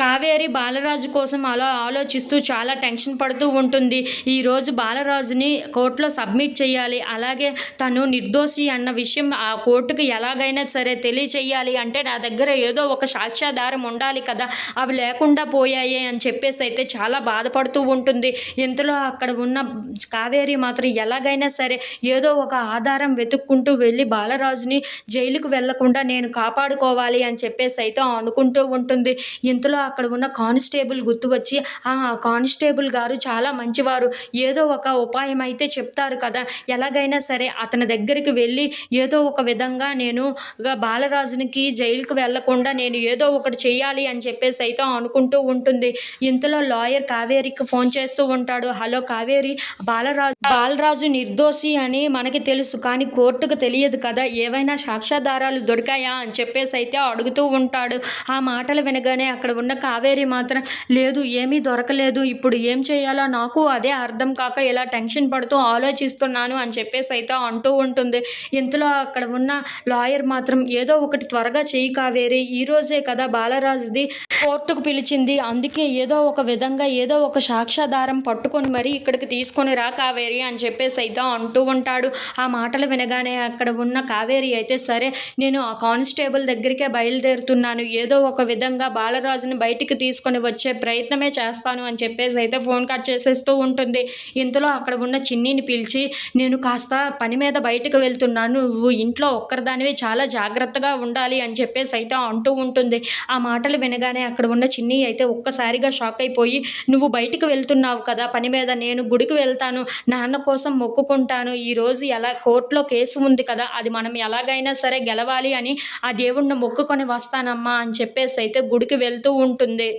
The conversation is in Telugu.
కావేరి బాలరాజు కోసం అలా ఆలోచిస్తూ చాలా టెన్షన్ పడుతూ ఉంటుంది. ఈరోజు బాలరాజుని కోర్టులో సబ్మిట్ చేయాలి, అలాగే తను నిర్దోషి అన్న విషయం ఆ కోర్టుకి ఎలాగైనా సరే తెలియచేయాలి అంటే నా దగ్గర ఏదో ఒక సాక్ష్యాధారం ఉండాలి కదా, అవి లేకుండా పోయాయి అని చెప్పేసి అయితే చాలా బాధపడుతూ ఉంటుంది. ఇంతలో అక్కడ ఉన్న కావేరి మాత్రం ఎలాగైనా సరే ఏదో ఒక ఆధారం వెతుక్కుంటూ వెళ్ళి బాలరాజుని జైలుకు వెళ్లకుండా నేను కాపాడుకోవాలి అని చెప్పేసి అయితే అనుకుంటూ ఉంటుంది. ఇంతలో అక్కడ ఉన్న కానిస్టేబుల్ గుర్తు వచ్చి, కానిస్టేబుల్ గారు చాలా మంచివారు, ఏదో ఒక ఉపాయం అయితే చెప్తారు కదా, ఎలాగైనా సరే అతని దగ్గరికి వెళ్ళి ఏదో ఒక విధంగా నేను బాలరాజునికి జైలుకు వెళ్లకుండా నేను ఏదో ఒకటి చేయాలి అని చెప్పేసి అయితే అనుకుంటూ ఉంటుంది. ఇంతలో లాయర్ కావేరికి ఫోన్ చేస్తూ ఉంటాడు. హలో కావేరి, బాలరాజు నిర్దోషి అని మనకి తెలుసు, కానీ కోర్టుకు తెలియదు కదా, ఏవైనా సాక్ష్యాధారాలు దొరికాయా అని చెప్పేసి అయితే అడుగుతూ ఉంటాడు. ఆ మాటలు వినగానే అక్కడ ఉన్న కావేరి మాత్రం లేదు, ఏమీ దొరకలేదు, ఇప్పుడు ఏం చేయాలో నాకు అదే అర్థం కాక ఇలా టెన్షన్ పడుతూ ఆలోచిస్తున్నాను అని చెప్పేసి అయితే అంటూ ఉంటుంది. ఇంతలో అక్కడ ఉన్న లాయర్ మాత్రం ఏదో ఒకటి త్వరగా చేయి కావేరి, ఈరోజే కదా బాలరాజుది కోర్టుకు పిలిచింది, అందుకే ఏదో ఒక విధంగా ఏదో ఒక సాక్ష్యాధారం పట్టుకొని మరీ ఇక్కడికి తీసుకొని రా కావేరి అని చెప్పేసి అయితే అంటూ ఉంటాడు. ఆ మాటలు వినగానే అక్కడ ఉన్న కావేరి అయితే సరే, నేను ఆ కానిస్టేబుల్ దగ్గరికే బయలుదేరుతున్నాను, ఏదో ఒక విధంగా బాలరాజుని బయటికి తీసుకొని వచ్చే ప్రయత్నమే చేస్తాను అని చెప్పేసి అయితే ఫోన్ కట్ చేసేస్తూ ఉంటుంది. ఇంతలో అక్కడ ఉన్న చిన్నిని పిలిచి, నేను కాస్త పని మీద బయటకు వెళ్తున్నాను, నువ్వు ఇంట్లో ఒక్కరిదానివి చాలా జాగ్రత్తగా ఉండాలి అని చెప్పేసి అయితే అంటూ ఉంటుంది. ఆ మాటలు వినగానే అక్కడ ఉన్న చిన్ని అయితే ఒక్కసారిగా షాక్ అయిపోయి, నువ్వు బయటికి వెళ్తున్నావు కదా పని మీద, నేను గుడికి వెళ్తాను, నాన్న కోసం మొక్కుకుంటాను, ఈరోజు ఎలా కోర్టులో కేసు ఉంది కదా, అది మనం ఎలాగైనా సరే గెలవాలి అని ఆ దేవుణ్ణి మొక్కుకొని వస్తానమ్మా అని చెప్పేసి అయితే గుడికి వెళ్తూ ఉంటుంది.